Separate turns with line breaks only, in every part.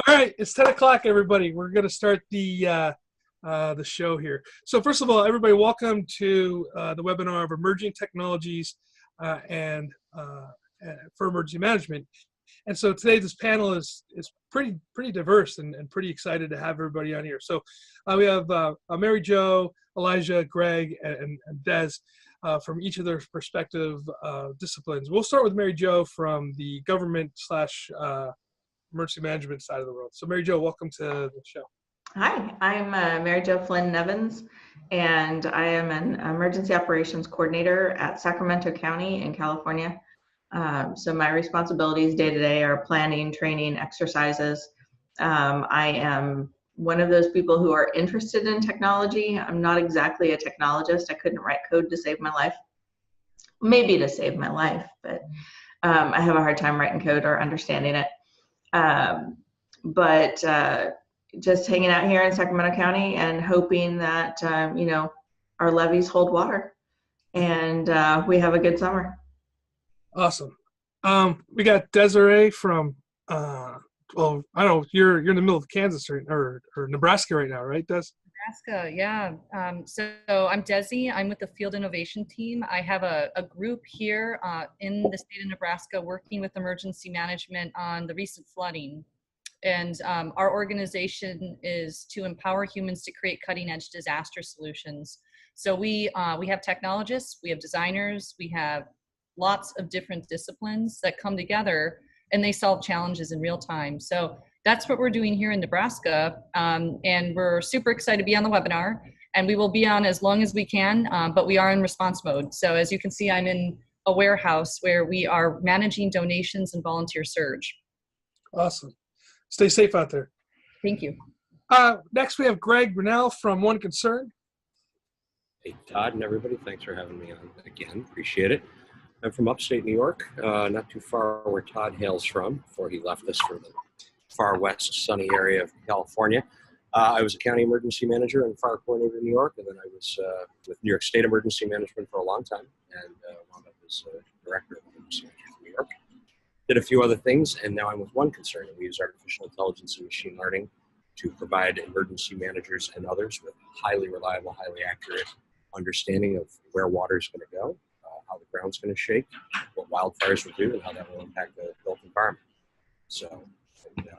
All right, it's 10 o'clock, everybody. We're going to start the show here. So first of all, everybody, welcome to the webinar of emerging technologies and for emergency management. And so today this panel is pretty diverse and pretty excited to have everybody on here. So we have Mary Jo, Elijah, Greg, and Des from each of their respective disciplines. We'll start with Mary Jo from the government slash emergency management side of the world. So Mary Jo, welcome to the show.
Hi, I'm Mary Jo Flynn Nevins, and I am an emergency operations coordinator at Sacramento County in California. So my responsibilities day to day are planning, training, exercises. I am one of those people who are interested in technology. I'm not exactly a technologist. I couldn't write code to save my life. Maybe to save my life, but I have a hard time writing code or understanding it. But just hanging out here in Sacramento County and hoping that, our levees hold water and we have a good summer.
Awesome. We got Desiree from, well, I don't know, you're in the middle of Kansas or Nebraska right now, right, Des?
Nebraska, yeah. So I'm Desi. I'm with the Field Innovation Team. I have a group here in the state of Nebraska working with emergency management on the recent flooding. And our organization is to empower humans to create cutting-edge disaster solutions. So we have technologists, we have designers, we have lots of different disciplines that come together and they solve challenges in real time. So that's what we're doing here in Nebraska. And we're super excited to be on the webinar, and we will be on as long as we can, but we are in response mode. So as you can see, I'm in a warehouse where we are managing donations and volunteer surge.
Awesome. Stay safe out there.
Thank you.
Next, we have Greg Brunelle from One Concern.
Hey, Todd and everybody. Thanks for having me on again. Appreciate it. I'm from upstate New York, not too far where Todd hails from before he left us for the far west sunny area of California. I was a county emergency manager and fire coordinator in New York, and then I was with New York State Emergency Management for a long time, and wound up as director of emergency management in New York. Did a few other things, and now I'm with One Concern, and we use artificial intelligence and machine learning to provide emergency managers and others with highly reliable, highly accurate understanding of where water is going to go, how the ground's going to shake, what wildfires will do, and how that will impact the built environment. So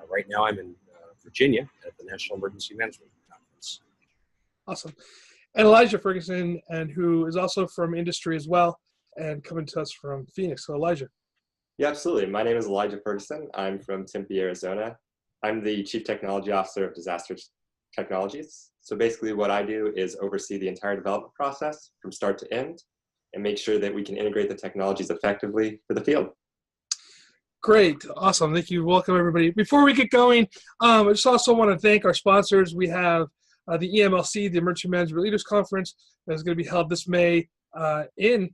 right now I'm in Virginia at the National Emergency Management Conference.
Awesome. And Elijah Fergason, and who is also from industry as well, and coming to us from Phoenix. So Elijah.
Yeah, absolutely. My name is Elijah Fergason. I'm from Tempe, Arizona. I'm the Chief Technology Officer of Disaster Technologies. So basically what I do is oversee the entire development process from start to end and make sure that we can integrate the technologies effectively for the field.
Great. Awesome. Thank you. Welcome, everybody. Before we get going, I just also want to thank our sponsors. We have the EMLC, the Emergency Management Leaders Conference, that is going to be held this May in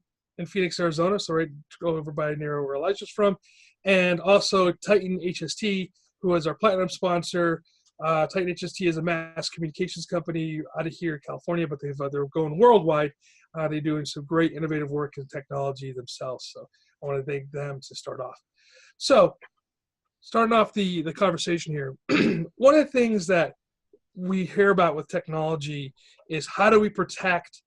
Phoenix, Arizona, so right to go over by near where Elijah's from, and also Titan HST, who is our platinum sponsor. Titan HST is a mass communications company out of here in California, but they're going worldwide. They're doing some great innovative work in technology themselves, so I want to thank them to start off. So, starting off the conversation here, one of the things that we hear about with technology is how do we protect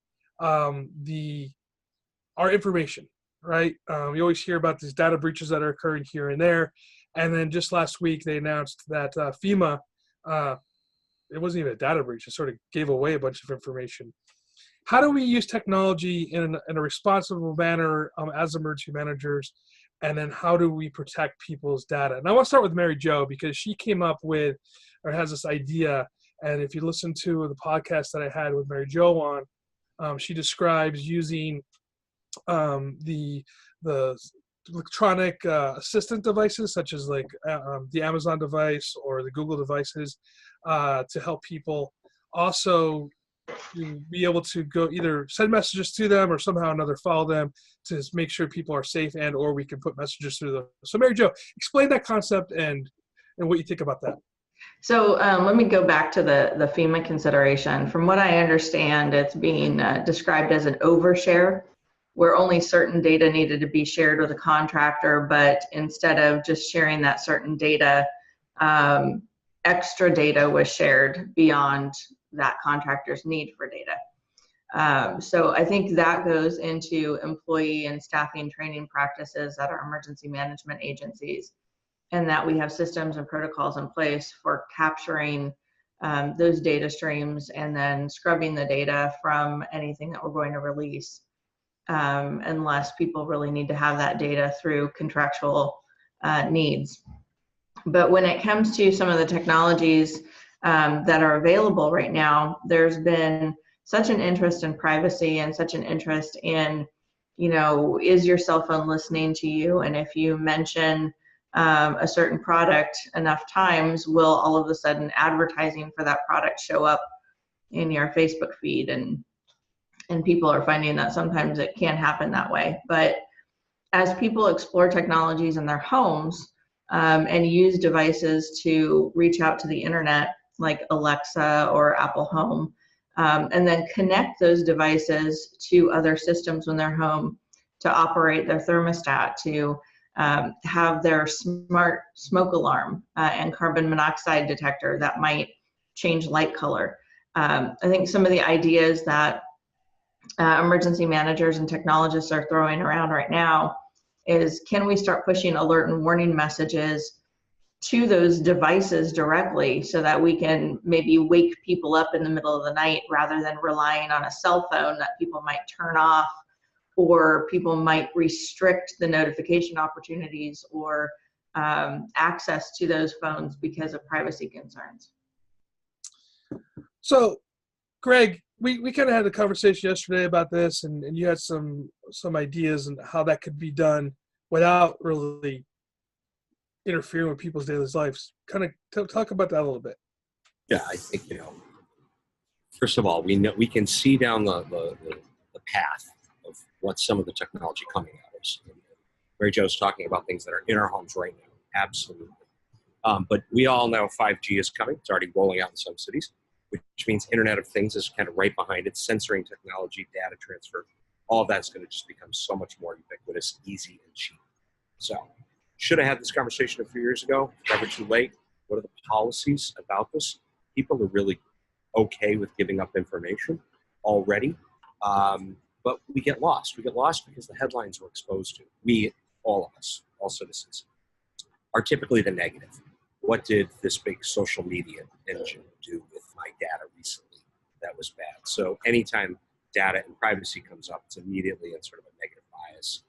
our information, right? We always hear about these data breaches that are occurring here and there. And then just last week, they announced that FEMA, it wasn't even a data breach, it sort of gave away a bunch of information. How do we use technology in a responsible manner as emergency managers? And then how do we protect people's data? And I want to start with Mary Jo, because she came up with, or has this idea. And if you listen to the podcast that I had with Mary Jo on, she describes using the electronic assistant devices, such as like the Amazon device or the Google devices, to help people also be able to go either send messages to them or somehow or another follow them to make sure people are safe, and or we can put messages through them. So Mary Jo, explain that concept and what you think about that.
So let me go back to the FEMA consideration. From what I understand, it's being described as an overshare, where only certain data needed to be shared with a contractor, but instead of just sharing that certain data, extra data was shared beyond that contractor's need for data. So I think that goes into employee and staffing training practices at our emergency management agencies, and that we have systems and protocols in place for capturing those data streams and then scrubbing the data from anything that we're going to release, unless people really need to have that data through contractual needs. But when it comes to some of the technologies that are available right now, there's been such an interest in privacy and such an interest in, is your cell phone listening to you? And if you mention a certain product enough times, will all of a sudden advertising for that product show up in your Facebook feed? And people are finding that sometimes it can happen that way. But as people explore technologies in their homes and use devices to reach out to the internet, like Alexa or Apple Home, and then connect those devices to other systems when they're home, to operate their thermostat, to have their smart smoke alarm and carbon monoxide detector that might change light color. I think some of the ideas that emergency managers and technologists are throwing around right now is, can we start pushing alert and warning messages to those devices directly, so that we can maybe wake people up in the middle of the night, rather than relying on a cell phone that people might turn off, or people might restrict the notification opportunities or access to those phones because of privacy concerns.
So, Greg, we kind of had a conversation yesterday about this, and you had some ideas on how that could be done without really interfering with people's daily lives. Kind of talk about that a little bit.
Yeah, I think, first of all, we can see down the path of what's some of the technology coming at us. Mary Jo's talking about things that are in our homes right now. Absolutely. But we all know 5G is coming. It's already rolling out in some cities, which means Internet of Things is kind of right behind it. Sensoring technology, data transfer, all of that's going to just become so much more ubiquitous, easy, and cheap. So, should have had this conversation a few years ago. Never too late. What are the policies about this? People are really okay with giving up information already, but we get lost. We get lost because the headlines we're exposed to, we, all of us, all citizens, are typically the negative. What did this big social media engine do with my data recently that was bad? So anytime data and privacy comes up, it's immediately in sort of a negative bias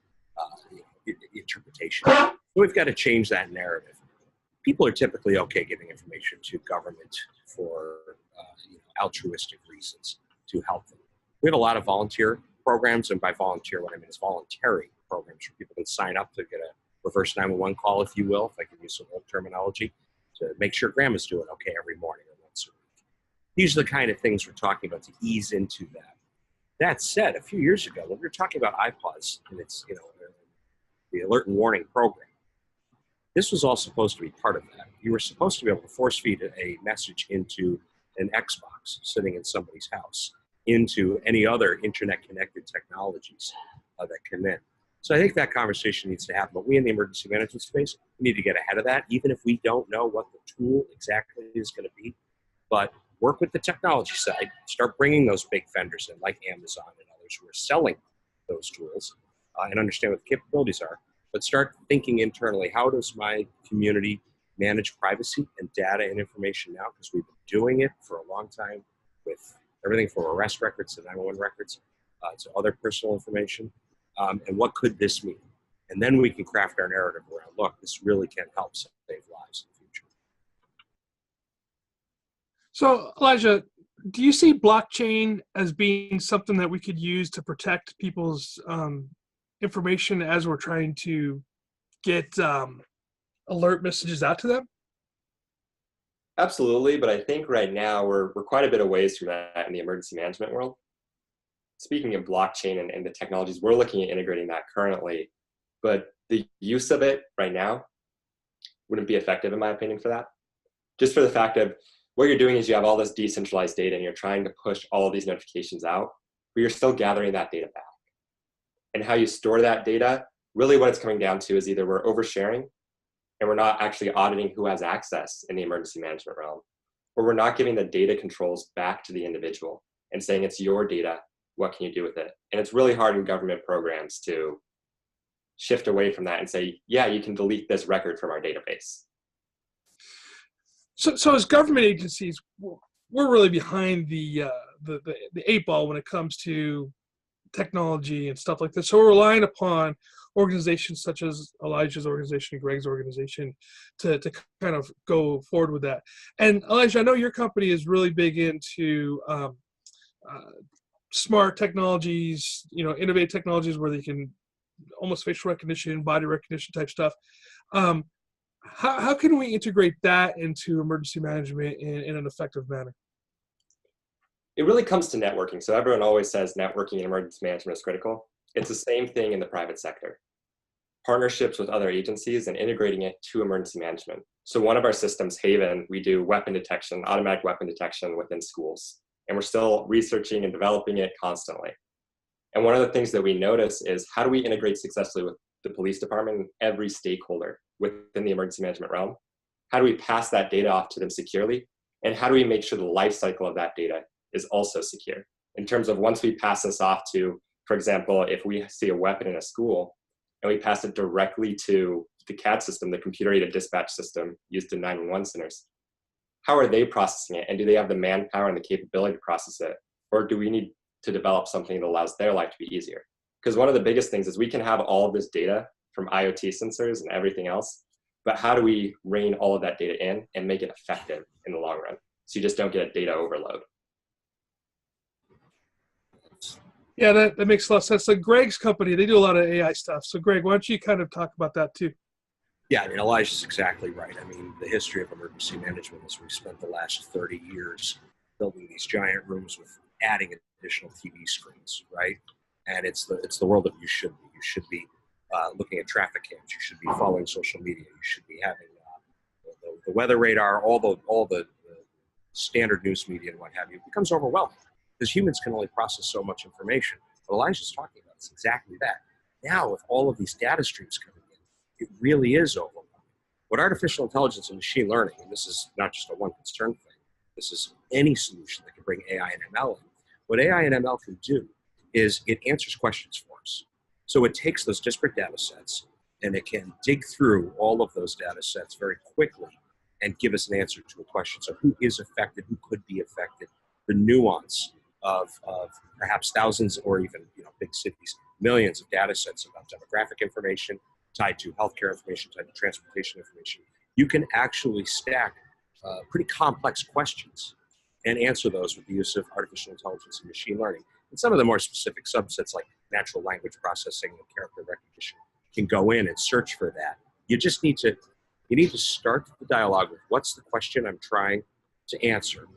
interpretation. We've got to change that narrative. People are typically okay giving information to government for altruistic reasons to help them. We have a lot of volunteer programs, and by volunteer, what I mean is voluntary programs where people can sign up to get a reverse 911 call, if you will, if I can use some old terminology, to make sure grandma's doing okay every morning or once a week. These are the kind of things we're talking about to ease into that. That said, a few years ago, when we were talking about iPods and its, the alert and warning program, this was all supposed to be part of that. You were supposed to be able to force feed a message into an Xbox sitting in somebody's house, into any other internet-connected technologies that come in. So I think that conversation needs to happen. But we in the emergency management space, we need to get ahead of that, even if we don't know what the tool exactly is going to be. But work with the technology side, start bringing those big vendors in, like Amazon and others who are selling those tools, and understand what the capabilities are. But start thinking internally, how does my community manage privacy and data and information now? Because we've been doing it for a long time with everything from arrest records to 911 records to other personal information. And what could this mean? And then we can craft our narrative around, look, this really can help save lives in the future.
So, Elijah, do you see blockchain as being something that we could use to protect people's information as we're trying to get alert messages out to them?
Absolutely, but I think right now we're quite a bit of ways from that in the emergency management world. Speaking of blockchain and the technologies, we're looking at integrating that currently, but the use of it right now wouldn't be effective, in my opinion, for that. Just for the fact of what you're doing is you have all this decentralized data and you're trying to push all of these notifications out, but you're still gathering that data back. And how you store that data, really what it's coming down to is either we're oversharing and we're not actually auditing who has access in the emergency management realm, or we're not giving the data controls back to the individual and saying it's your data, what can you do with it? And it's really hard in government programs to shift away from that and say, yeah, you can delete this record from our database.
So as government agencies, we're really behind the eight ball when it comes to technology and stuff like this. So we're relying upon organizations such as Elijah's organization and Greg's organization to kind of go forward with that. And Elijah, I know your company is really big into smart technologies, innovative technologies where they can almost facial recognition, body recognition type stuff. How can we integrate that into emergency management in an effective manner?
It really comes to networking. So everyone always says networking in emergency management is critical. It's the same thing in the private sector. Partnerships with other agencies and integrating it to emergency management. So one of our systems, Haven, we do weapon detection, automatic weapon detection within schools. And we're still researching and developing it constantly. And one of the things that we notice is how do we integrate successfully with the police department and every stakeholder within the emergency management realm? How do we pass that data off to them securely? And how do we make sure the life cycle of that data is also secure? In terms of once we pass this off to, for example, if we see a weapon in a school and we pass it directly to the CAD system, the computer-aided dispatch system used in 911 centers, how are they processing it? And do they have the manpower and the capability to process it? Or do we need to develop something that allows their life to be easier? Because one of the biggest things is we can have all of this data from IoT sensors and everything else, but how do we rein all of that data in and make it effective in the long run? So you just don't get a data overload.
Yeah, that makes a lot of sense. So Greg's company, they do a lot of AI stuff. So Greg, why don't you kind of talk about that too?
Yeah, Elijah's exactly right. The history of emergency management is we've spent the last 30 years building these giant rooms with adding additional TV screens, right? And it's the world that you should be. You should be looking at traffic cams. You should be following social media. You should be having the weather radar, all the standard news media and what have you. It becomes overwhelming because humans can only process so much information. What Elijah's talking about is exactly that. Now, with all of these data streams coming in, it really is overwhelming. What artificial intelligence and machine learning, and this is not just a one concern thing, this is any solution that can bring AI and ML in. What AI and ML can do is it answers questions for us. So it takes those disparate data sets and it can dig through all of those data sets very quickly and give us an answer to a question. So who is affected, who could be affected, the nuance of perhaps thousands or even big cities, millions of data sets about demographic information tied to healthcare information, tied to transportation information. You can actually stack pretty complex questions and answer those with the use of artificial intelligence and machine learning. And some of the more specific subsets like natural language processing and character recognition can go in and search for that. You just need to start the dialogue with what's the question I'm trying to answer,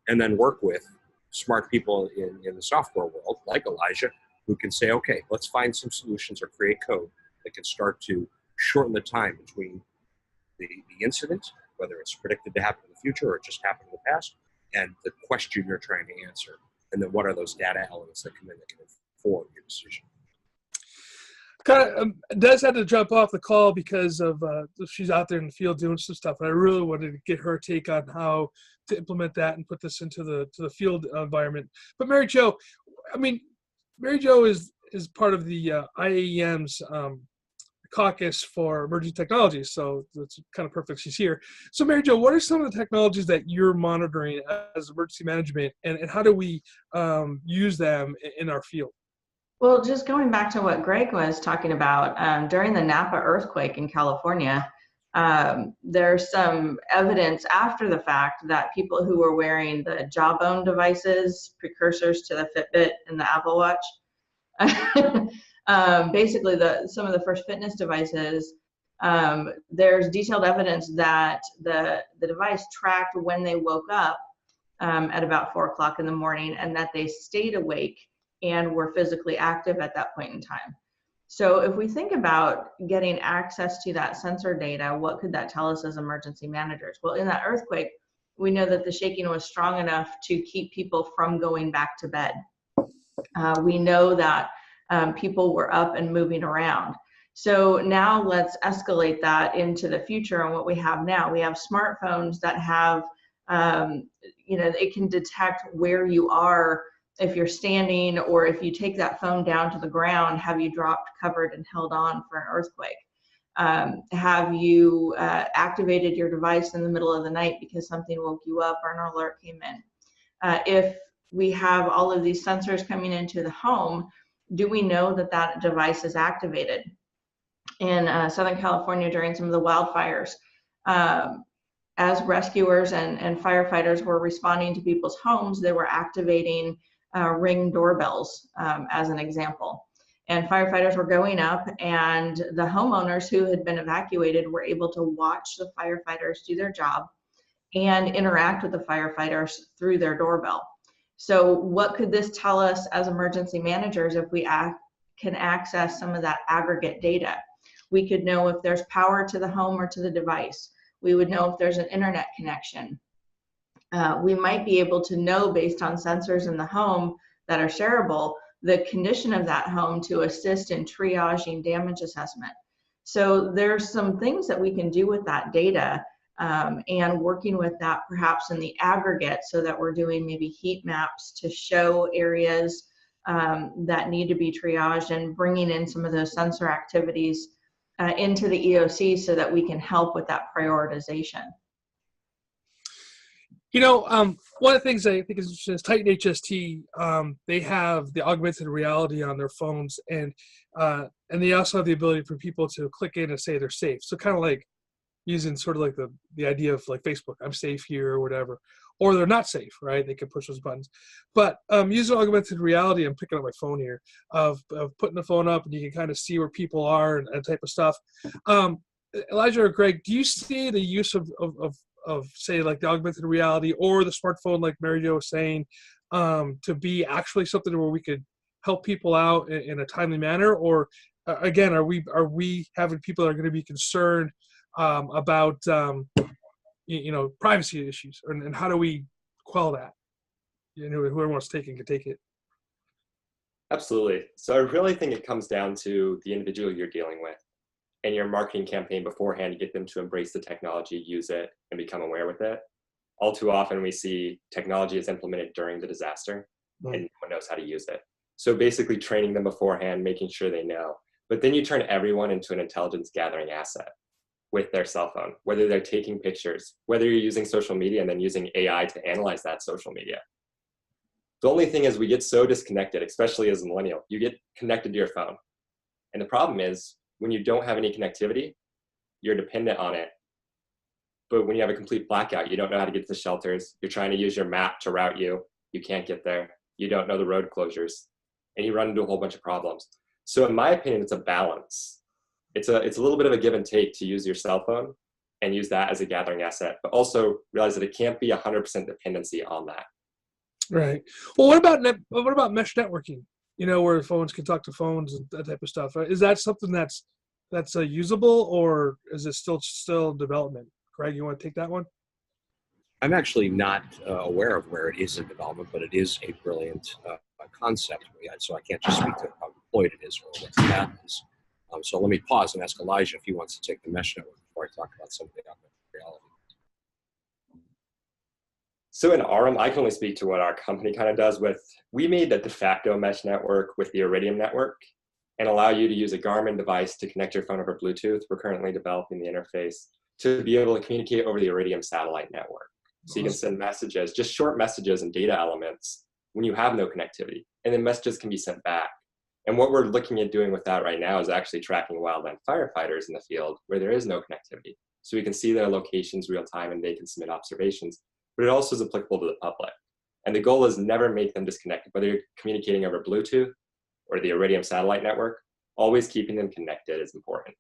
and then work with smart people in the software world, like Elijah, who can say, okay, let's find some solutions or create code that can start to shorten the time between the incident, whether it's predicted to happen in the future or it just happened in the past, and the question you're trying to answer. And then what are those data elements that come in that can inform your decision?
Des had to jump off the call because of she's out there in the field doing some stuff, and I really wanted to get her take on how to implement that and put this into the field environment. But Mary Jo, Mary Jo is part of the IAEM's caucus for emerging technologies, so it's kind of perfect she's here. So Mary Jo, what are some of the technologies that you're monitoring as emergency management, and how do we use them in our field?
Well, just going back to what Greg was talking about, during the Napa earthquake in California, there's some evidence after the fact that people who were wearing the Jawbone devices, precursors to the Fitbit and the Apple Watch, basically some of the first fitness devices, there's detailed evidence that the device tracked when they woke up at about 4 o'clock in the morning, and that they stayed awake and were physically active at that point in time. So if we think about getting access to that sensor data, what could that tell us as emergency managers? Well, in that earthquake, we know that the shaking was strong enough to keep people from going back to bed. We know that people were up and moving around. So now let's escalate that into the future and what we have now. We have smartphones that have, it can detect where you are if you're standing, or if you take that phone down to the ground, have you dropped, covered, and held on for an earthquake? Have you activated your device in the middle of the night because something woke you up or an alert came in? If we have all of these sensors coming into the home, do we know that that device is activated? In Southern California during some of the wildfires, as rescuers and firefighters were responding to people's homes, they were activating Ring doorbells, as an example. And firefighters were going up, and the homeowners who had been evacuated were able to watch the firefighters do their job and interact with the firefighters through their doorbell. So what could this tell us as emergency managers if we can access some of that aggregate data? We could know if there's power to the home or to the device. We would know if there's an internet connection. We might be able to know, based on sensors in the home that are shareable, the condition of that home to assist in triaging damage assessment. So there's some things that we can do with that data, and working with that perhaps in the aggregate, so that we're doing maybe heat maps to show areas that need to be triaged, and bringing in some of those sensor activities into the EOC so that we can help with that prioritization.
One of the things I think is interesting is Titan HST. They have the augmented reality on their phones, and they also have the ability for people to click in and say they're safe. So kind of like using sort of like the idea of like Facebook, I'm safe here or whatever, or they're not safe, right? They can push those buttons. But using augmented reality, I'm picking up my phone here, of putting the phone up and you can kind of see where people are and type of stuff. Elijah or Greg, do you see the use of say like the augmented reality or the smartphone, like Mary Jo was saying, to be actually something where we could help people out in a timely manner? Or again, are we having people that are going to be concerned about privacy issues, and how do we quell that? Whoever wants to take it can take it.
Absolutely. So I really think it comes down to the individual you're dealing with and your marketing campaign beforehand to get them to embrace the technology, use it, and become aware with it. All too often we see technology is implemented during the disaster and no one knows how to use it. So basically training them beforehand, making sure they know. But then you turn everyone into an intelligence gathering asset with their cell phone, whether they're taking pictures, whether you're using social media and then using AI to analyze that social media. The only thing is we get so disconnected, especially as a millennial. You get connected to your phone. And the problem is when you don't have any connectivity, you're dependent on it. But when you have a complete blackout, you don't know how to get to the shelters. You're trying to use your map to route you. You can't get there. You don't know the road closures. And you run into a whole bunch of problems. So in my opinion, it's a balance. It's a little bit of a give and take to use your cell phone and use that as a gathering asset, but also realize that it can't be 100% dependency on that.
Right. Well, what about mesh networking? Where phones can talk to phones and that type of stuff. Is that something that's usable, or is it still development? Greg, you want to take that one?
I'm actually not aware of where it is in development, but it is a brilliant concept. So I can't just speak to how deployed it is or what the path is. So let me pause and ask Elijah if he wants to take the mesh network before I talk about some of the augmented reality.
So in ARM, I can only speak to what our company kind of does we made a de facto mesh network with the Iridium network and allow you to use a Garmin device to connect your phone over Bluetooth. We're currently developing the interface to be able to communicate over the Iridium satellite network. So you can send messages, just short messages and data elements when you have no connectivity, and then messages can be sent back. And what we're looking at doing with that right now is actually tracking wildland firefighters in the field where there is no connectivity. So we can see their locations real time and they can submit observations, but it also is applicable to the public. And the goal is never make them disconnected, whether you're communicating over Bluetooth or the Iridium satellite network, always keeping them connected is important.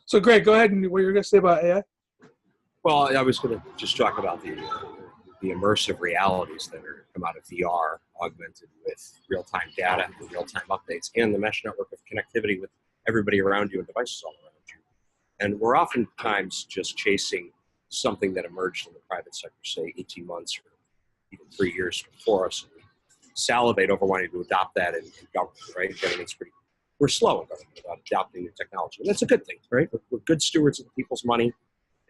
So Greg, go ahead, and what you're going to say about AI?
Well, I was going to just talk about the immersive realities that are come out of VR, augmented with real-time data and real-time updates, and the mesh network of connectivity with everybody around you and devices all around you. And we're oftentimes just chasing something that emerged in the private sector, say 18 months or even 3 years before us. And we salivate over wanting to adopt that in government, right? Everything's pretty we're slow in government about adopting new technology. And that's a good thing, right? We're good stewards of people's money,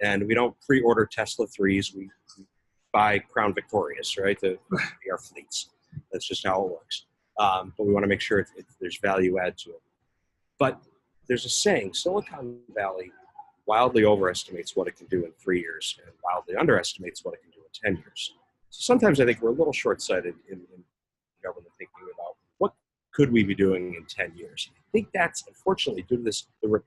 and we don't pre-order Tesla 3s. We buy Crown Victorias, right, to be our fleets. That's just how it works. But we want to make sure there's value add to it. But there's a saying, Silicon Valley wildly overestimates what it can do in 3 years and wildly underestimates what it can do in 10 years. So sometimes I think we're a little short-sighted in government thinking about what could we be doing in 10 years. I think that's, unfortunately, due to the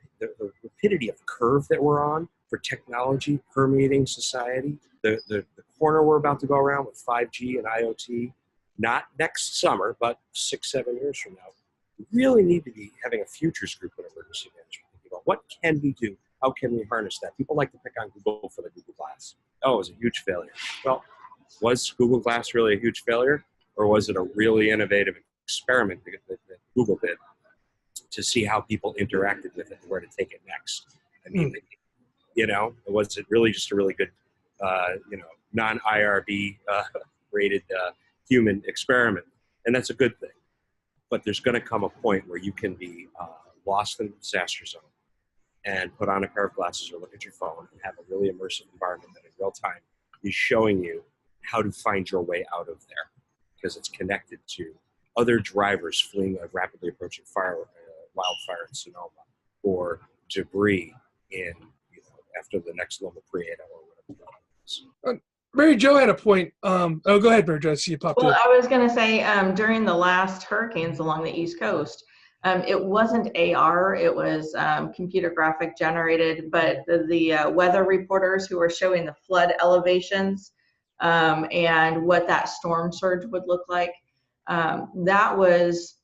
rapidity of the curve that we're on for technology permeating society, the corner we're about to go around with 5G and IoT, not next summer, but 6-7 years from now, we really need to be having a futures group in emergency management, thinking about what can we do? How can we harness that? People like to pick on Google for the Google Glass. Oh, it was a huge failure. Well, was Google Glass really a huge failure? Or was it a really innovative experiment that Google did to see how people interacted with it and where to take it next? I mean, was it really just a really good, non-IRB rated human experiment? And that's a good thing. But there's going to come a point where you can be lost in the disaster zone and put on a pair of glasses or look at your phone and have a really immersive environment that in real time is showing you how to find your way out of there, because it's connected to other drivers fleeing a rapidly approaching wildfire in Sonoma, or debris in, after the next Loma Prieta or whatever it is.
Mary Jo had a point. Go ahead, Mary Jo. I see you popped in.
Well, I was going to say, during the last hurricanes along the East Coast, it wasn't AR, it was computer graphic generated, but the weather reporters who were showing the flood elevations and what that storm surge would look like, that was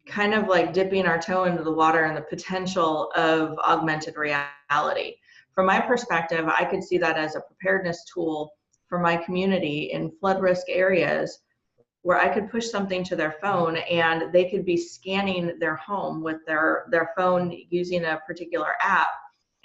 kind of like dipping our toe into the water and the potential of augmented reality. From my perspective, I could see that as a preparedness tool for my community in flood risk areas, where I could push something to their phone and they could be scanning their home with their phone using a particular app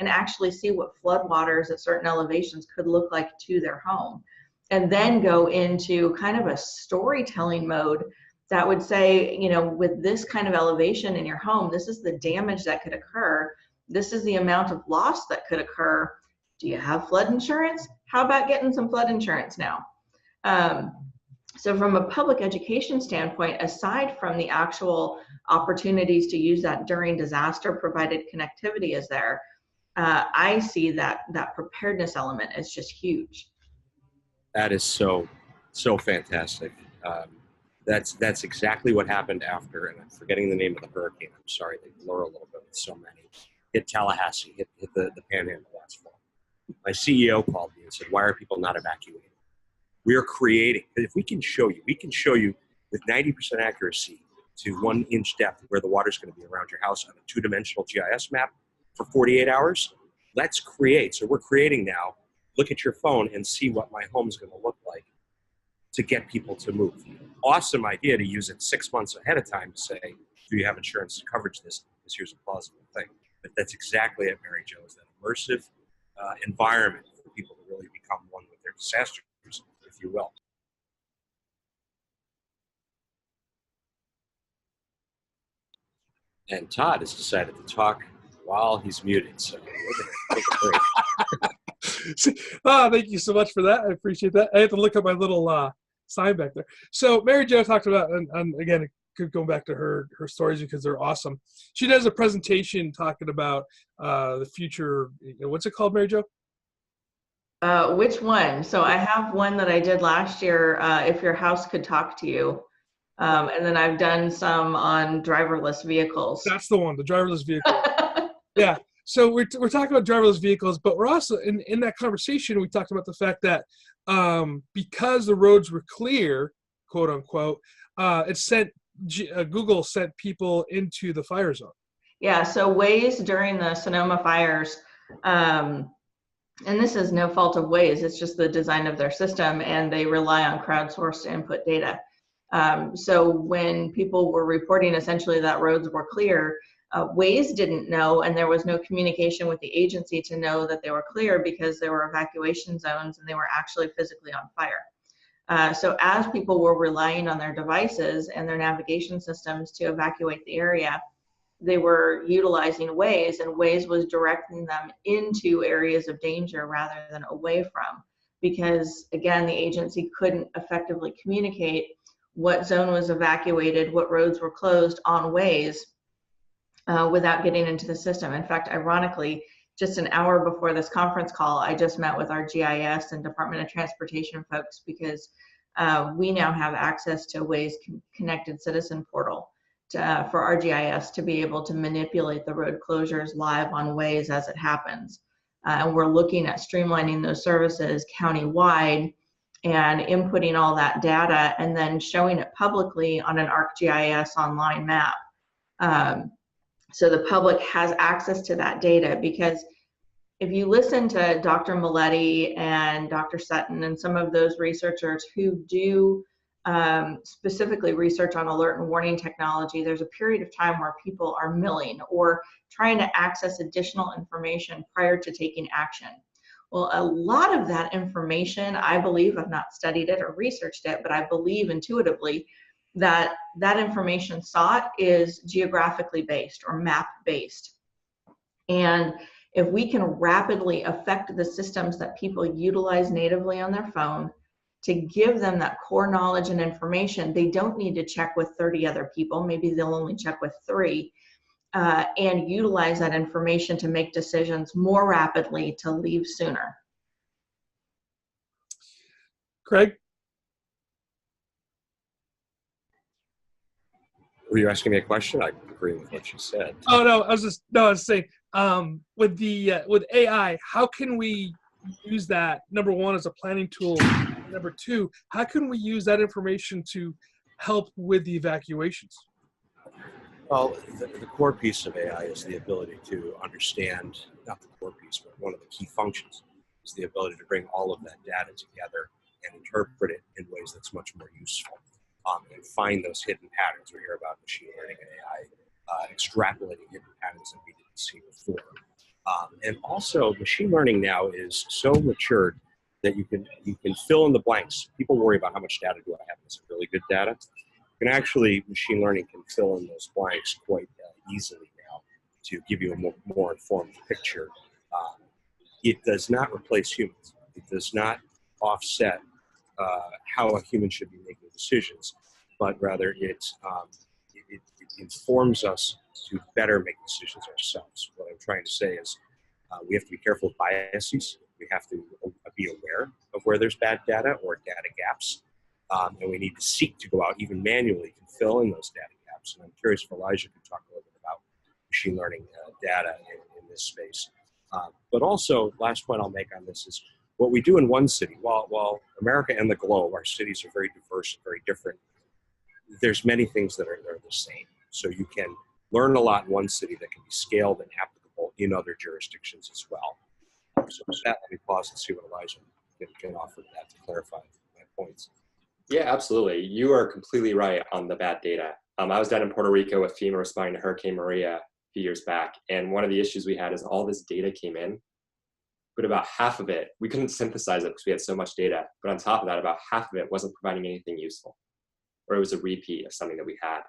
and actually see what floodwaters at certain elevations could look like to their home. And then go into kind of a storytelling mode that would say, with this kind of elevation in your home, this is the damage that could occur. This is the amount of loss that could occur. Do you have flood insurance? How about getting some flood insurance now? So from a public education standpoint, aside from the actual opportunities to use that during disaster, provided connectivity is there, I see that preparedness element is just huge.
That is so fantastic. That's exactly what happened after, and I'm forgetting the name of the hurricane. I'm sorry, they blur a little bit with so many. Hit Tallahassee, hit the Panhandle last fall. My CEO called me and said, "Why are people not evacuating?" We are creating, if we can show you with 90% accuracy to 1 inch depth where the water's going to be around your house on a 2-dimensional GIS map for 48 hours. Let's create. So we're creating now. Look at your phone and see what my home's going to look like to get people to move. Awesome idea to use it 6 months ahead of time to say, do you have insurance to coverage this? Because here's a plausible thing. But that's exactly it, Mary Jo, is that immersive environment for people to really become one with their disasters, if you will. And Todd has decided to talk while he's muted, so we're going to take a break.
Thank you so much for that. I appreciate that. I had to look at my little sign back there. So Mary Jo talked about, and again, going back to her stories because they're awesome. She does a presentation talking about the future. What's it called, Mary Jo?
Which one? So I have one that I did last year, If Your House Could Talk to You. And then I've done some on driverless vehicles.
That's the one, the driverless vehicle. Yeah. So we're talking about driverless vehicles, but we're also, in that conversation, we talked about the fact that because the roads were clear, quote unquote, Google sent people into the fire zone. Yeah.
So Waze during the Sonoma fires, and this is no fault of Waze, it's just the design of their system, and they rely on crowdsourced input data. So when people were reporting essentially that roads were clear, Waze didn't know, and there was no communication with the agency to know that they were clear because there were evacuation zones and they were actually physically on fire. So as people were relying on their devices and their navigation systems to evacuate the area, they were utilizing Waze, and Waze was directing them into areas of danger rather than away from, because again, the agency couldn't effectively communicate what zone was evacuated, what roads were closed on Waze without getting into the system. In fact, ironically, just an hour before this conference call, I just met with our GIS and Department of Transportation folks, because we now have access to Waze Connected Citizen Portal for our GIS to be able to manipulate the road closures live on Waze as it happens. And we're looking at streamlining those services county-wide and inputting all that data and then showing it publicly on an ArcGIS online map. So the public has access to that data, because if you listen to Dr. Maletti and Dr. Sutton and some of those researchers who do specifically research on alert and warning technology, there's a period of time where people are milling or trying to access additional information prior to taking action. Well, a lot of that information, I believe, I've not studied it or researched it, but I believe intuitively that that information sought is geographically based or map based. And if we can rapidly affect the systems that people utilize natively on their phone to give them that core knowledge and information, they don't need to check with 30 other people. Maybe they'll only check with 3, and utilize that information to make decisions more rapidly to leave sooner.
Craig?
Were you asking me a question? I agree with what you said.
Oh no, I was saying with AI, how can we use that, number one, as a planning tool? Number two, how can we use that information to help with the evacuations?
Well, the core piece of AI is the ability to understand, not the core piece, but one of the key functions is the ability to bring all of that data together and interpret it in ways that's much more useful, and find those hidden patterns. We hear about machine learning and AI extrapolating hidden patterns that we didn't see before. And also, machine learning now is so matured that you can fill in the blanks. People worry about how much data do I have. Is it really good data? You can actually, machine learning can fill in those blanks quite easily now to give you a more informed picture. It does not replace humans. It does not offset how a human should be making decisions, but rather it informs us to better make decisions ourselves. What I'm trying to say is we have to be careful of biases. We have to be aware of where there's bad data or data gaps. And we need to seek to go out, even manually, to fill in those data gaps. And I'm curious if Elijah could talk a little bit about machine learning data in this space. But also, last point I'll make on this is what we do in one city. While America and the globe, our cities are very diverse and very different, there's many things that are the same. So you can learn a lot in one city that can be scaled and applicable in other jurisdictions as well. So with that, let me pause and see what Elijah can offer to that to clarify my points.
Yeah, absolutely. You are completely right on the bad data. I was down in Puerto Rico with FEMA responding to Hurricane Maria a few years back. And one of the issues we had is all this data came in, but about half of it, we couldn't synthesize it because we had so much data. But on top of that, about half of it wasn't providing anything useful, or it was a repeat of something that we had.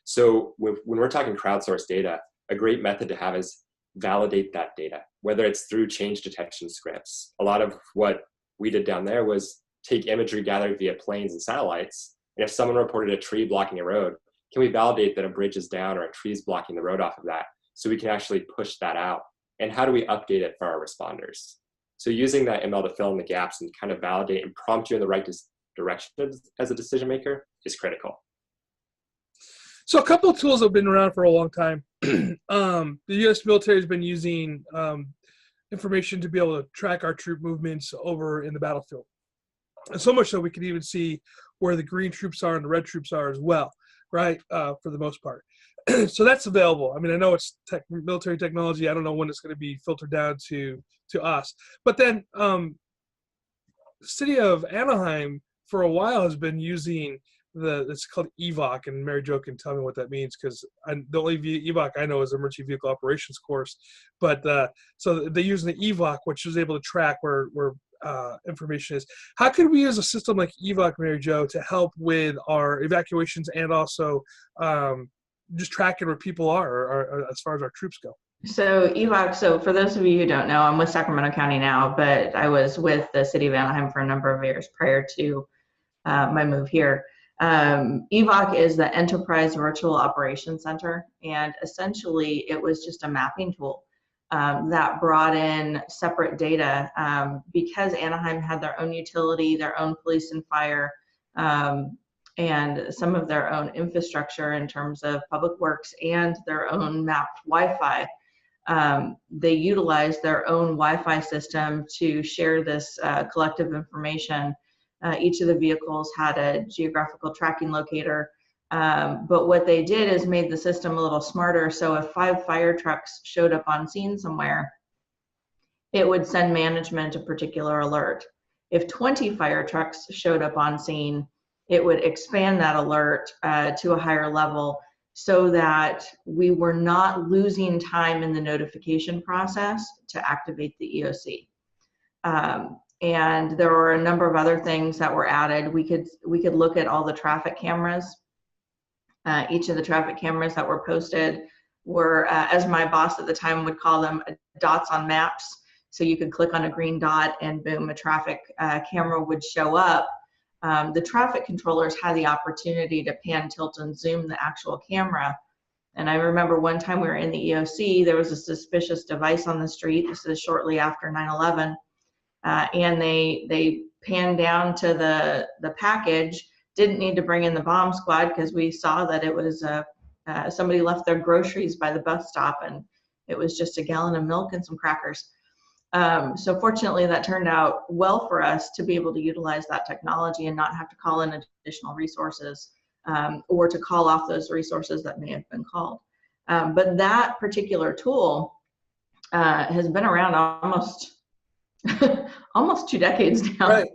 So when we're talking crowdsourced data, a great method to have is validate that data, whether it's through change detection scripts. A lot of what we did down there was take imagery gathered via planes and satellites, and if someone reported a tree blocking a road, can we validate that a bridge is down or a tree is blocking the road off of that, so we can actually push that out? And how do we update it for our responders? So using that ML to fill in the gaps and kind of validate and prompt you in the right direction as a decision maker is critical.
So a couple of tools have been around for a long time. The U.S. military has been using information to be able to track our troop movements over in the battlefield. And so much so we can even see where the green troops are and the red troops are as well, right, for the most part. So that's available. I mean, I know it's military technology. I don't know when it's going to be filtered down to us. But then the city of Anaheim for a while has been using it's called EVOC, and Mary Jo can tell me what that means, because the only EVOC I know is Emergency Vehicle Operations course. But so they use the EVOC, which is able to track where information is. How could we use a system like EVOC, Mary Jo, to help with our evacuations and also just tracking where people are, or as far as our troops go?
So EVOC, so for those of you who don't know, I'm with Sacramento County now, but I was with the city of Anaheim for a number of years prior to my move here. EVOC is the Enterprise Virtual Operations Center, and essentially it was just a mapping tool that brought in separate data because Anaheim had their own utility, their own police and fire, and some of their own infrastructure in terms of public works and their own mapped Wi-Fi. They utilized their own Wi-Fi system to share this collective information. Each of the vehicles had a geographical tracking locator, but what they did is made the system a little smarter. So if 5 fire trucks showed up on scene somewhere, it would send management a particular alert. If 20 fire trucks showed up on scene, it would expand that alert to a higher level so that we were not losing time in the notification process to activate the EOC. And there were a number of other things that were added. We could look at all the traffic cameras. Each of the traffic cameras that were posted were, as my boss at the time would call them, dots on maps. So you could click on a green dot and boom, a traffic camera would show up. The traffic controllers had the opportunity to pan, tilt, and zoom the actual camera. And I remember one time we were in the EOC, there was a suspicious device on the street. This is shortly after 9/11. And they panned down to the package, didn't need to bring in the bomb squad because we saw that it was somebody left their groceries by the bus stop and it was just a gallon of milk and some crackers. So fortunately that turned out well for us to be able to utilize that technology and not have to call in additional resources or to call off those resources that may have been called. But that particular tool has been around almost 2 decades now.
Right.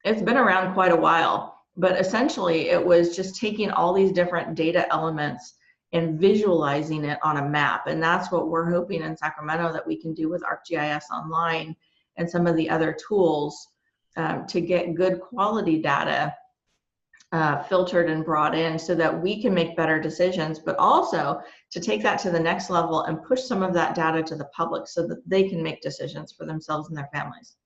It's been around quite a while, but essentially it was just taking all these different data elements and visualizing it on a map. And that's what we're hoping in Sacramento that we can do with ArcGIS Online and some of the other tools to get good quality data filtered and brought in so that we can make better decisions, but also to take that to the next level and push some of that data to the public so that they can make decisions for themselves and their families.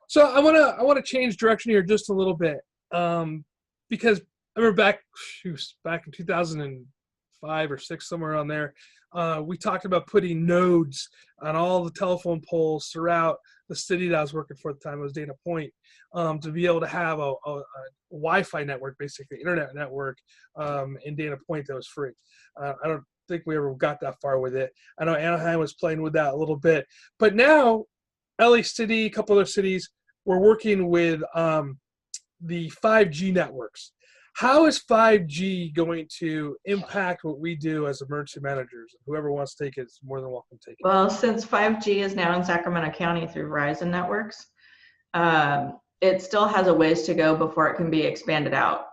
So I want to change direction here just a little bit because I remember back in 2005 or 6, somewhere around there, we talked about putting nodes on all the telephone poles throughout the city that I was working for at the time. It was Dana Point, to be able to have a Wi-Fi network, basically internet network in Dana Point that was free. I don't think we ever got that far with it. I know Anaheim was playing with that a little bit, but now LA City, a couple other cities, we're working with the 5G networks. How is 5G going to impact what we do as emergency managers? Whoever wants to take it is more than welcome to take it.
Well, since 5G is now in Sacramento County through Verizon networks, it still has a ways to go before it can be expanded out.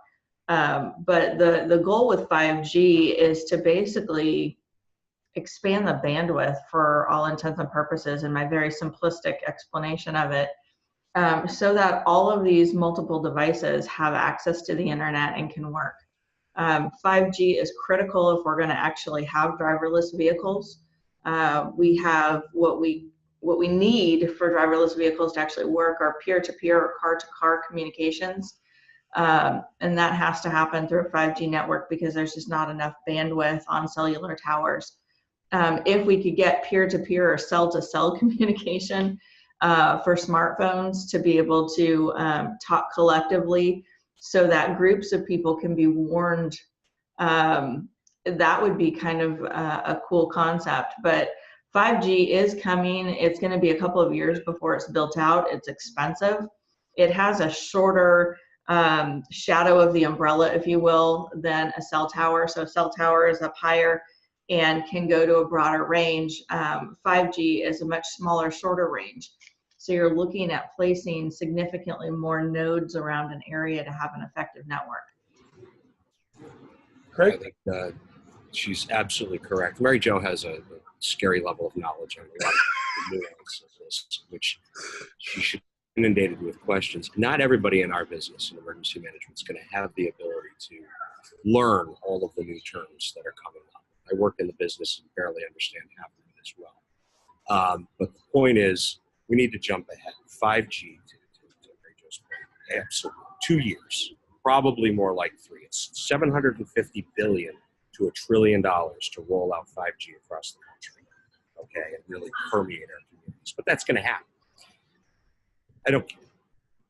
But the goal with 5G is to basically expand the bandwidth for all intents and purposes, in my very simplistic explanation of it, so that all of these multiple devices have access to the internet and can work. 5G is critical if we're going to actually have driverless vehicles. We have what we need for driverless vehicles to actually work are peer-to-peer or car-to-car communications. And that has to happen through a 5G network because there's just not enough bandwidth on cellular towers. If we could get peer-to-peer or cell-to-cell communication for smartphones to be able to talk collectively so that groups of people can be warned, that would be kind of a cool concept. But 5G is coming. It's going to be a couple of years before it's built out. It's expensive. It has a shorter shadow of the umbrella, if you will, than a cell tower. So a cell tower is up higher and can go to a broader range. 5G is a much smaller, shorter range. So you're looking at placing significantly more nodes around an area to have an effective network.
Great.
I think she's absolutely correct. Mary Jo has a scary level of knowledge on a lot of the nuances of this, which she should be inundated with questions. Not everybody in our business in emergency management is going to have the ability to learn all of the new terms that are coming up. I work in the business and barely understand half of it as well. But the point is, we need to jump ahead. 5G, to Mary Jo's point, absolutely. 2 years, probably more like 3. It's $750 billion to $1 trillion to roll out 5G across the country, okay, and really permeate our communities. But that's going to happen.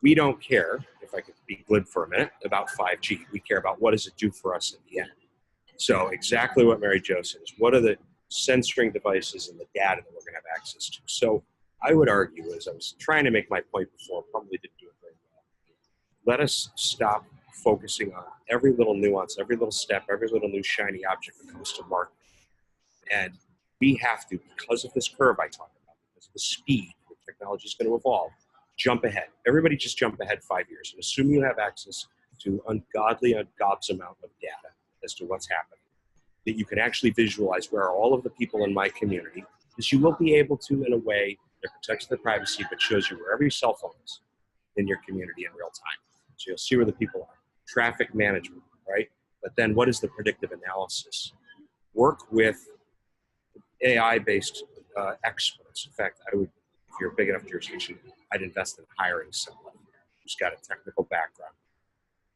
We don't care, if I could be glib for a minute, about 5G. We care about what does it do for us in the end. So exactly what Mary Jo said is, what are the censoring devices and the data that we're going to have access to? So I would argue, as I was trying to make my point before, probably didn't do it very well. Let us stop focusing on every little nuance, every little step, every little new shiny object that comes to market. And we have to, because of this curve I talked about, because of the speed that technology is going to evolve, jump ahead. Everybody just jump ahead 5 years and assume you have access to ungodly, gobs amount of data as to what's happening, that you can actually visualize where are all of the people in my community, because you will be able to in a way that protects their privacy but shows you where every cell phone is in your community in real time. So you'll see where the people are. Traffic management, right? But then what is the predictive analysis? Work with AI-based experts. In fact, I would, if you're a big enough jurisdiction, I'd invest in hiring somebody who's got a technical background.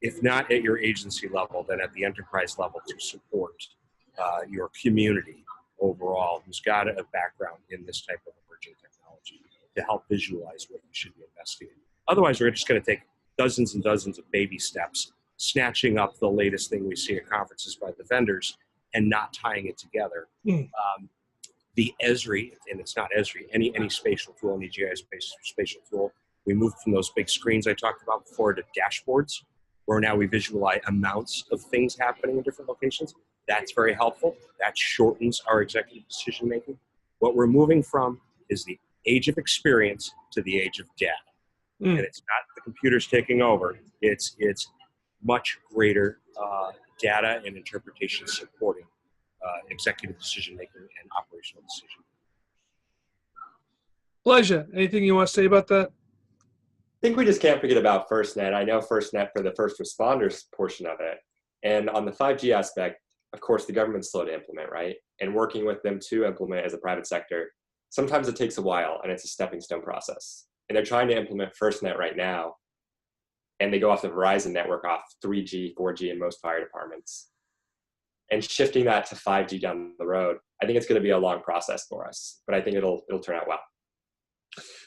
If not at your agency level, then at the enterprise level to support your community overall, who's got a background in this type of emerging technology to help visualize what you should be investing in. Otherwise, we're just going to take dozens and dozens of baby steps, snatching up the latest thing we see at conferences by the vendors and not tying it together. The Esri, and it's not Esri, any spatial tool, any GIS-based spatial tool, we moved from those big screens I talked about before to dashboards, where now we visualize amounts of things happening in different locations. That's very helpful. That shortens our executive decision making. What we're moving from is the age of experience to the age of data. And it's not the computers taking over. It's much greater data and interpretation supporting executive decision making and operational decision.
Elijah, anything you want to say about that?
I think we just can't forget about FirstNet. I know FirstNet for the first responders portion of it. And on the 5G aspect, of course, the government's slow to implement, right? And working with them to implement as a private sector, sometimes it takes a while and it's a stepping stone process. And they're trying to implement FirstNet right now. And they go off the Verizon network off 3G, 4G in most fire departments. And shifting that to 5G down the road, I think it's going to be a long process for us, but I think it'll turn out well.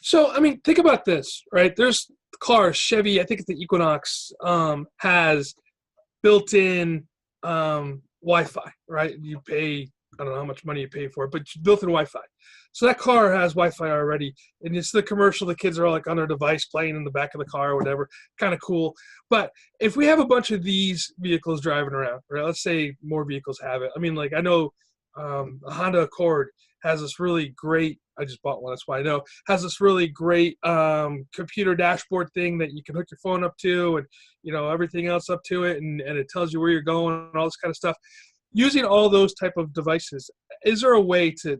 So, I mean, think about this, right? There's cars, Chevy, I think it's the Equinox, has built-in Wi-Fi, right? You pay, I don't know how much money you pay for it, but built-in Wi-Fi. So that car has Wi-Fi already, and it's the commercial. The kids are all like on their device playing in the back of the car or whatever, kind of cool. But if we have a bunch of these vehicles driving around, right? Let's say more vehicles have it. I mean, like I know a Honda Accord has this really great, I just bought one, that's why I know, has this really great computer dashboard thing that you can hook your phone up to and, you know, everything else up to it, and it tells you where you're going and all this kind of stuff. Using all those type of devices, is there a way to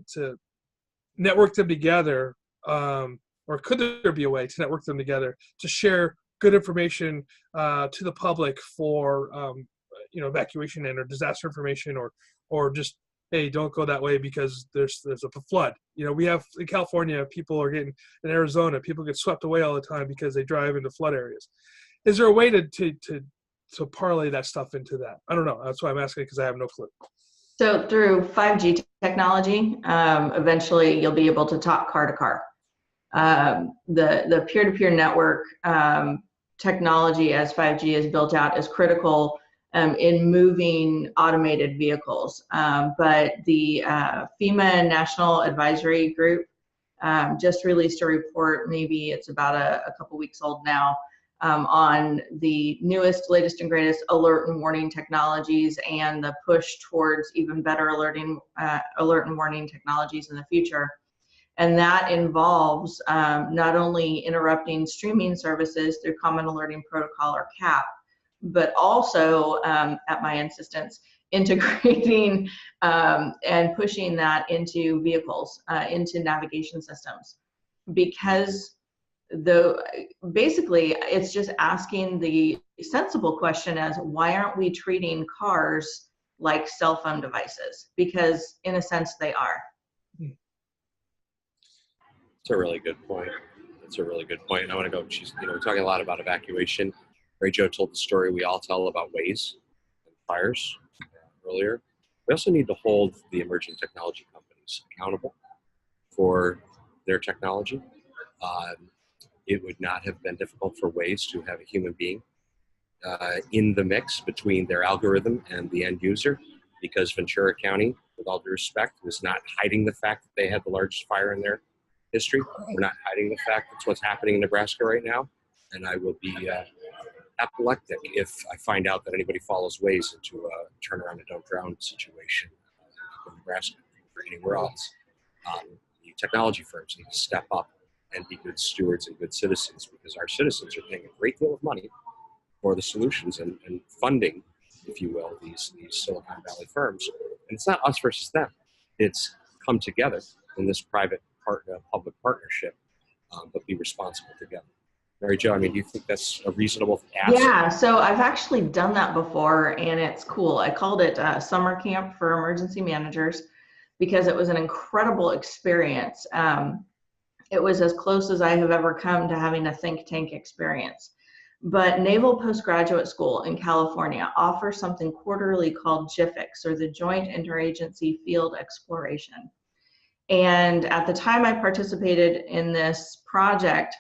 network them together, or could there be a way to network them together to share good information to the public for, you know, evacuation and or disaster information, or just, hey, don't go that way because there's a flood. You know, we have in California, people are getting, in Arizona, people get swept away all the time because they drive into flood areas. Is there a way to parlay that stuff into that? I don't know. That's why I'm asking, because I have no clue.
So through 5G technology, eventually you'll be able to talk car to car. The peer-to-peer network technology as 5G is built out is critical in moving automated vehicles. But the FEMA National Advisory Group just released a report, maybe it's about a couple weeks old now, on the newest, latest, and greatest alert and warning technologies and the push towards even better alert and warning technologies in the future. And that involves not only interrupting streaming services through Common Alerting Protocol or CAP, but also, at my insistence, integrating and pushing that into vehicles, into navigation systems. Because basically it's just asking the sensible question as why aren't we treating cars like cell phone devices? Because in a sense they are.
It's a really good point. That's a really good point. And I want to go, we're talking a lot about evacuation. Mary Jo told the story we all tell about ways and fires earlier. We also need to hold the emerging technology companies accountable for their technology. It would not have been difficult for Waze to have a human being in the mix between their algorithm and the end user, because Ventura County, with all due respect, was not hiding the fact that they had the largest fire in their history. We're not hiding the fact that's what's happening in Nebraska right now. And I will be apoplectic if I find out that anybody follows Waze into a turn around and don't drown situation in Nebraska or anywhere else. The technology firms need to step up and be good stewards and good citizens, because our citizens are paying a great deal of money for the solutions and funding, if you will, these Silicon Valley firms. And it's not us versus them. It's come together in this private-public partnership, but be responsible together. Mary Jo, do you think that's a reasonable ask?
Yeah, so I've actually done that before, and it's cool. I called it Summer Camp for Emergency Managers because it was an incredible experience. It was as close as I have ever come to having a think tank experience. But Naval Postgraduate School in California offers something quarterly called JIFIX, or the Joint Interagency Field Exploration. And at the time I participated in this project,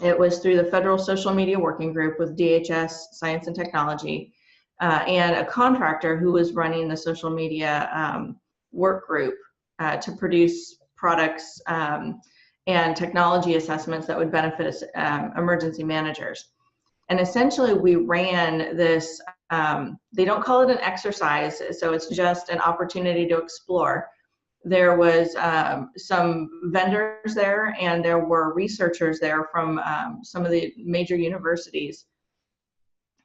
it was through the Federal Social Media Working Group with DHS Science and Technology, and a contractor who was running the social media work group to produce products and technology assessments that would benefit emergency managers. And essentially we ran this, they don't call it an exercise, so it's just an opportunity to explore. There was some vendors there, and there were researchers there from some of the major universities.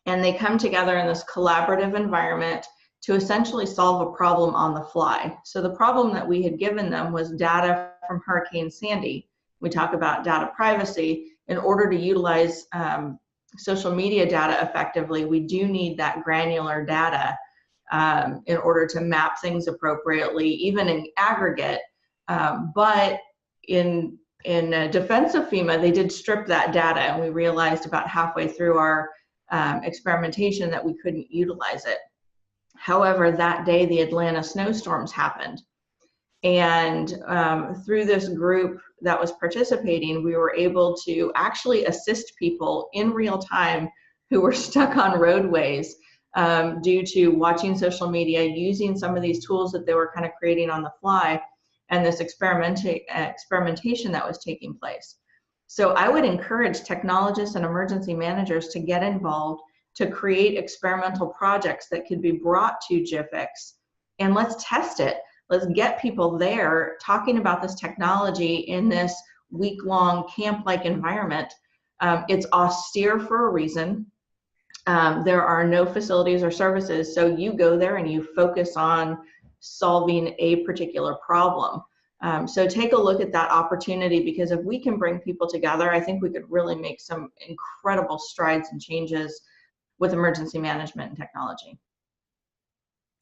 And they come together in this collaborative environment to essentially solve a problem on the fly. So the problem that we had given them was data from Hurricane Sandy. We talk about data privacy. In order to utilize social media data effectively, we do need that granular data in order to map things appropriately, even in aggregate. But in defense of FEMA, they did strip that data, and we realized about halfway through our experimentation that we couldn't utilize it. However, that day the Atlanta snowstorms happened. And through this group that was participating, we were able to actually assist people in real time who were stuck on roadways due to watching social media, using some of these tools that they were kind of creating on the fly, and this experimentation that was taking place. So I would encourage technologists and emergency managers to get involved, to create experimental projects that could be brought to JIFIX, and let's test it. Let's get people there talking about this technology in this week-long camp-like environment. It's austere for a reason. There are no facilities or services, so you go there and you focus on solving a particular problem. So take a look at that opportunity, because if we can bring people together, I think we could really make some incredible strides and changes with emergency management and technology.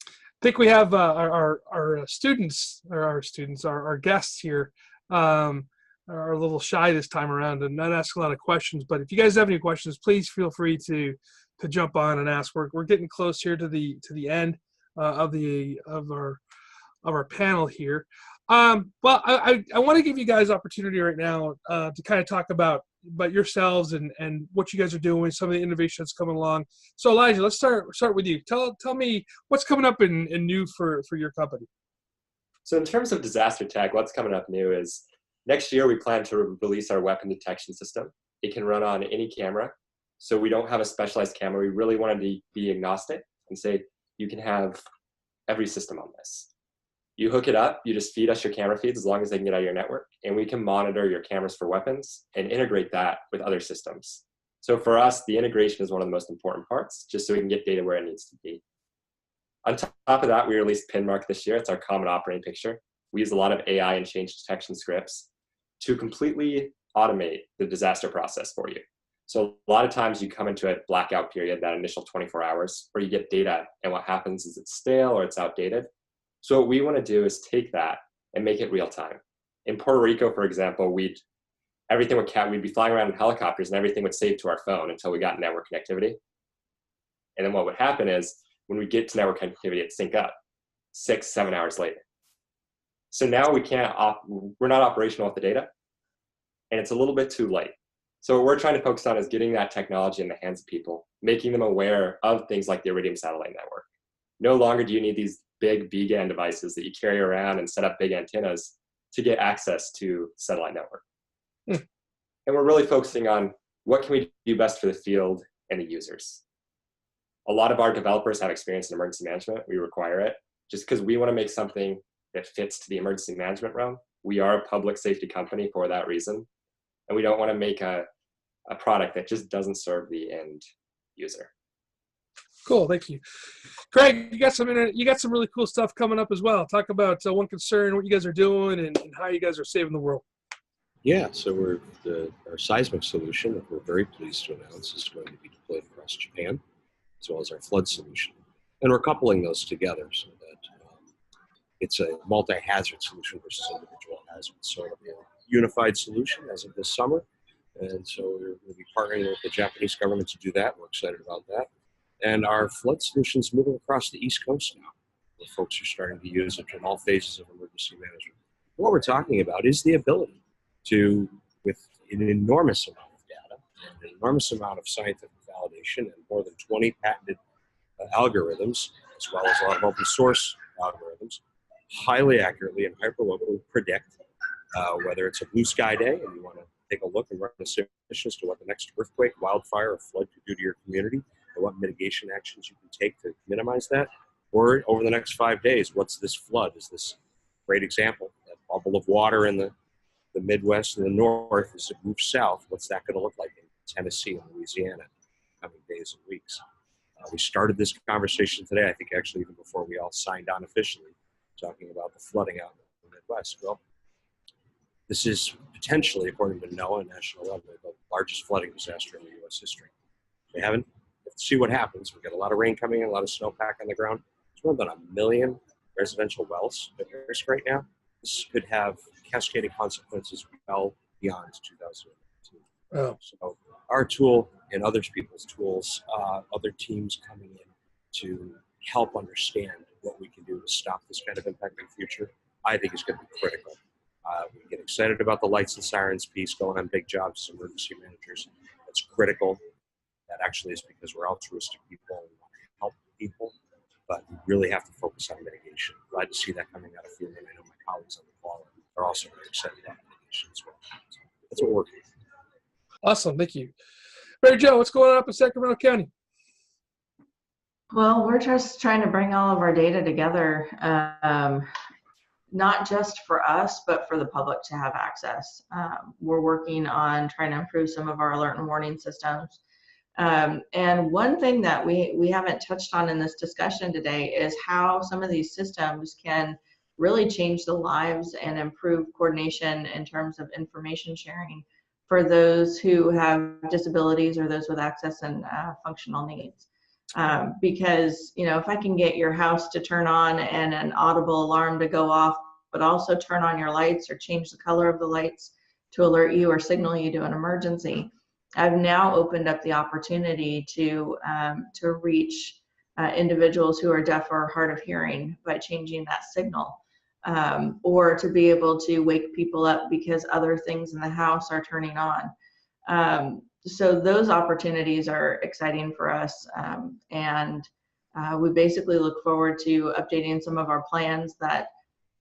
I think we have our students, our guests here, are a little shy this time around and not ask a lot of questions. But if you guys have any questions, please feel free to jump on and ask. We're getting close here to the end of our panel here. Well, I want to give you guys opportunity right now to kind of talk about yourselves and what you guys are doing, some of the innovation that's coming along. So Elijah, let's start with you. Tell me what's coming up in new for your company.
So in terms of disaster tech, what's coming up new is next year we plan to release our weapon detection system. It can run on any camera. So we don't have a specialized camera. We really wanted to be agnostic and say you can have every system on this. You hook it up, you just feed us your camera feeds as long as they can get out of your network, and we can monitor your cameras for weapons and integrate that with other systems. So for us, the integration is one of the most important parts, just so we can get data where it needs to be. On top of that, we released PinMark this year. It's our common operating picture. We use a lot of AI and change detection scripts to completely automate the disaster process for you. So a lot of times you come into a blackout period, that initial 24 hours, where you get data, and what happens is it's stale or it's outdated. So what we want to do is take that and make it real time. In Puerto Rico, for example, we'd be flying around in helicopters and everything would save to our phone until we got network connectivity. And then what would happen is when we get to network connectivity, it'd sync up 6-7 hours later. So now we're not operational with the data, and it's a little bit too late. So what we're trying to focus on is getting that technology in the hands of people, making them aware of things like the Iridium satellite network. No longer do you need these big BGAN devices that you carry around and set up big antennas to get access to the satellite network. And we're really focusing on what can we do best for the field and the users. A lot of our developers have experience in emergency management. We require it just because we want to make something that fits to the emergency management realm. We are a public safety company for that reason. And we don't want to make a product that just doesn't serve the end user.
Cool, thank you. Craig, you got some really cool stuff coming up as well. Talk about One Concern, what you guys are doing, and how you guys are saving the world.
Yeah, so our seismic solution that we're very pleased to announce is going to be deployed across Japan, as well as our flood solution. And we're coupling those together so that it's a multi-hazard solution versus individual hazards. So it'll be a unified solution as of this summer. And so we'll be partnering with the Japanese government to do that. We're excited about that. And our flood solution is moving across the East Coast now, where folks are starting to use it in all phases of emergency management. What we're talking about is the ability to, with an enormous amount of data, and an enormous amount of scientific validation, and more than 20 patented algorithms, as well as a lot of open source algorithms, highly accurately and hyperlocally predict whether it's a blue sky day and you want to take a look and run a simulation as to what the next earthquake, wildfire, or flood could do to your community, and what mitigation actions you can take to minimize that. Or over the next 5 days, what's this flood? Is this great example? That bubble of water in the Midwest and the North, as it moves south, what's that going to look like in Tennessee and Louisiana in the coming days and weeks? We started this conversation today, I think actually even before we all signed on officially, talking about the flooding out in the Midwest. Well, this is potentially, according to NOAA, national level, the largest flooding disaster in the U.S. history. We haven't, let's see what happens. We've got a lot of rain coming in, a lot of snowpack on the ground. There's more than 1 million residential wells at risk right now. This could have cascading consequences well beyond 2019.
Oh.
So our tool and other people's tools, other teams coming in to help understand what we can do to stop this kind of impact in the future, I think is going to be critical. We get excited about the lights and sirens piece, going on big jobs as emergency managers. That's critical. That actually is because we're altruistic people and want to help people, but we really have to focus on mitigation. Glad to see that coming out of FEMA, and I know my colleagues on the call are also very excited about mitigation as well. So that's what we're working on.
Awesome, thank you. Mary Jo, what's going on up in Sacramento County?
Well, we're just trying to bring all of our data together, not just for us, but for the public to have access. We're working on trying to improve some of our alert and warning systems. And one thing that we haven't touched on in this discussion today is how some of these systems can really change the lives and improve coordination in terms of information sharing for those who have disabilities or those with access and functional needs. Because, you know, if I can get your house to turn on and an audible alarm to go off, but also turn on your lights or change the color of the lights to alert you or signal you to an emergency, I've now opened up the opportunity to reach individuals who are deaf or hard of hearing by changing that signal, or to be able to wake people up because other things in the house are turning on. So those opportunities are exciting for us, and we basically look forward to updating some of our plans that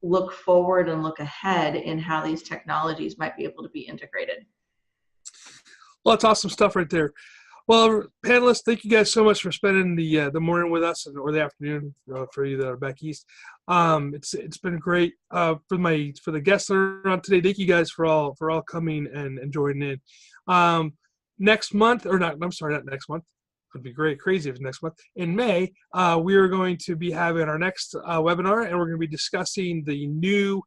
look forward and look ahead in how these technologies might be able to be integrated.
Well, that's awesome stuff right there. Well, panelists, thank you guys so much for spending the morning with us, or the afternoon for you that are back east. It's been great for the guests that are on today. Thank you guys for all coming and joining in. Next month, or not? I'm sorry, not next month. It would be crazy if it's next month. In May, we are going to be having our next webinar, and we're going to be discussing the new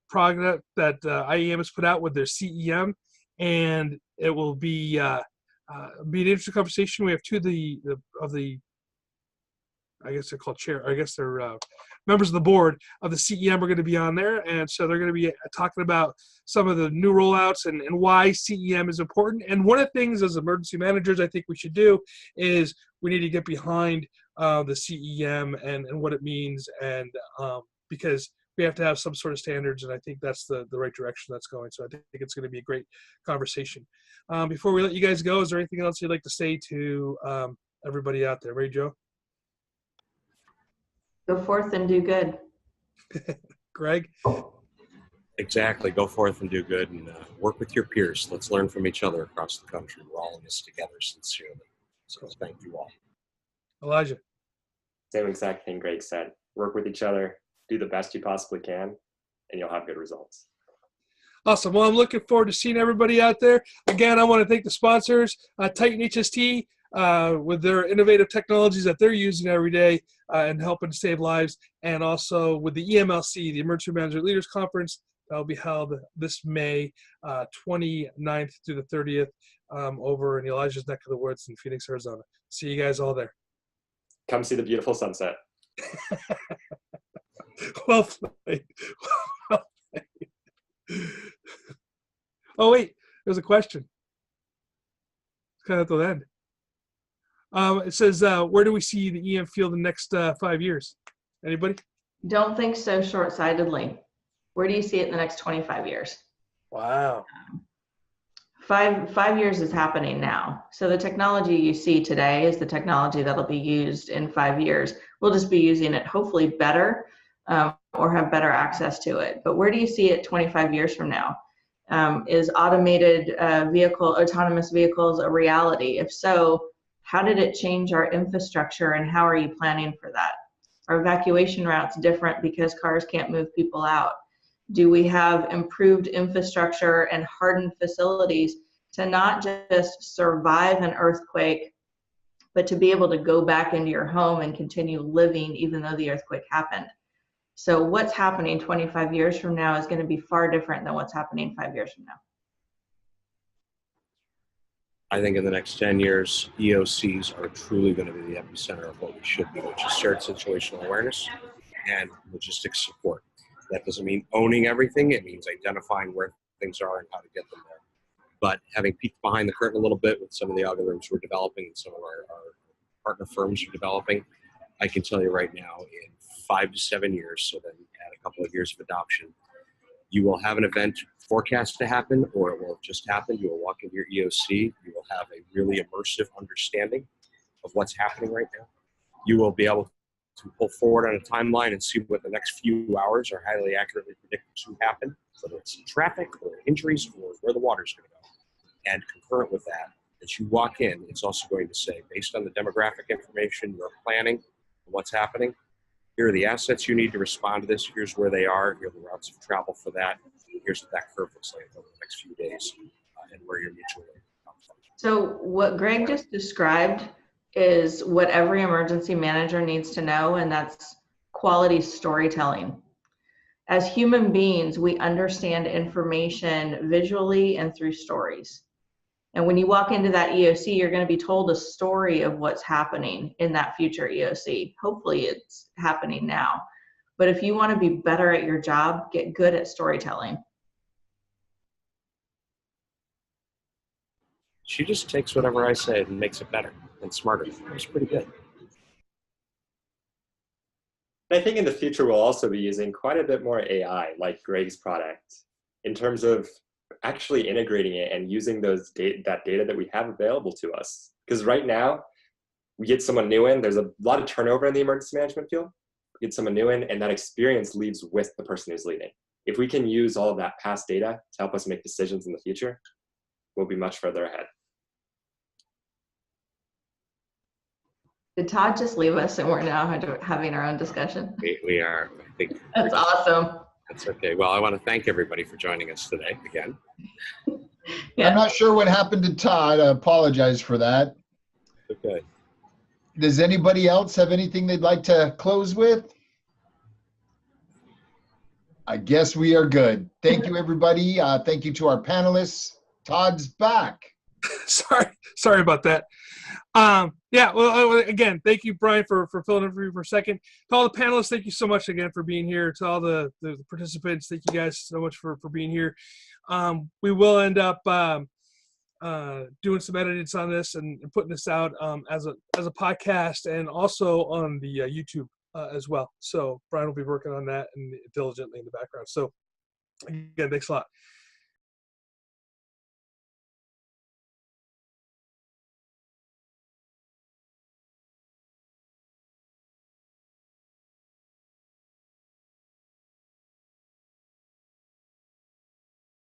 product that IEM has put out with their CEM, and it will be an interesting conversation. We have two of the I guess they're called chair. I guess they're members of the board of the CEM are going to be on there, and so they're going to be talking about some of the new rollouts and why CEM is important. And one of the things as emergency managers I think we should do is we need to get behind the CEM and what it means, and because we have to have some sort of standards, and I think that's the right direction that's going. So I think it's going to be a great conversation. Before we let you guys go, is there anything else you'd like to say to everybody out there? Ray, Joe?
Go forth and do good.
Greg?
Exactly. Go forth and do good, and work with your peers. Let's learn from each other across the country. We're all in this together, sincerely. So thank you all.
Elijah?
Same exact thing Greg said. Work with each other, do the best you possibly can, and you'll have good results.
Awesome. Well, I'm looking forward to seeing everybody out there. Again, I want to thank the sponsors, Titan HST, with their innovative technologies that they're using every day and helping to save lives, and also with the EMLC, the Emergency Management Leaders Conference, that will be held this May 29th through the 30th over in Elijah's neck of the woods in Phoenix, Arizona. See you guys all there.
Come see the beautiful sunset.
Well played. Well played. Oh, wait. There's a question. It's kind of at the end. It says, where do we see the EM field in the next 5 years? Anybody?
Don't think so short-sightedly. Where do you see it in the next 25 years?
Wow.
5 years is happening now. So the technology you see today is the technology that'll be used in 5 years. We'll just be using it hopefully better or have better access to it. But where do you see it 25 years from now? Is automated autonomous vehicles a reality? If so, how did it change our infrastructure, and how are you planning for that? Are evacuation routes different because cars can't move people out? Do we have improved infrastructure and hardened facilities to not just survive an earthquake, but to be able to go back into your home and continue living even though the earthquake happened? So what's happening 25 years from now is going to be far different than what's happening 5 years from now.
I think in the next 10 years, EOCs are truly going to be the epicenter of what we should be, which is shared situational awareness and logistics support. That doesn't mean owning everything. It means identifying where things are and how to get them there. But having peeked behind the curtain a little bit with some of the algorithms we're developing and some of our partner firms are developing, I can tell you right now, in 5 to 7 years, so then add a couple of years of adoption, you will have an event forecast to happen, or it will have just happened. You will walk into your EOC. You will have a really immersive understanding of what's happening right now. You will be able to pull forward on a timeline and see what the next few hours are highly accurately predicted to happen, whether it's traffic or injuries or where the water's going to go. And concurrent with that, as you walk in, it's also going to say, based on the demographic information you're planning and what's happening, here are the assets you need to respond to this. Here's where they are. Here are the routes of travel for that. Here's what that curve looks like over the next few days and where your mutual aid comes from.
So what Greg just described is what every emergency manager needs to know, and that's quality storytelling. As human beings, we understand information visually and through stories. And when you walk into that EOC, you're going to be told a story of what's happening in that future EOC. Hopefully it's happening now. But if you want to be better at your job, get good at storytelling.
She just takes whatever I say and makes it better and smarter. It was pretty good.
I think in the future, we'll also be using quite a bit more AI, like Greg's product, in terms of actually integrating it and using that data that we have available to us. Because right now, we get someone new in, there's a lot of turnover in the emergency management field. We get someone new in, and that experience leaves with the person who's leading. If we can use all of that past data to help us make decisions in the future, we'll be much further ahead.
Did Todd just leave us and we're now having our own discussion?
We are, I think.
That's awesome.
That's okay. Well, I want to thank everybody for joining us today again.
Yeah. I'm not sure what happened to Todd. I apologize for that.
Okay.
Does anybody else have anything they'd like to close with? I guess we are good. Thank you, everybody. Thank you to our panelists. Todd's back.
Sorry about that. Yeah, well, again, thank you, Brian, for filling in for me for a second. To all the panelists, thank you so much again for being here. To all the participants, thank you guys so much for being here. We will end up doing some edits on this and putting this out as a podcast and also on the YouTube as well. So Brian will be working on that and diligently in the background. So again, thanks a lot.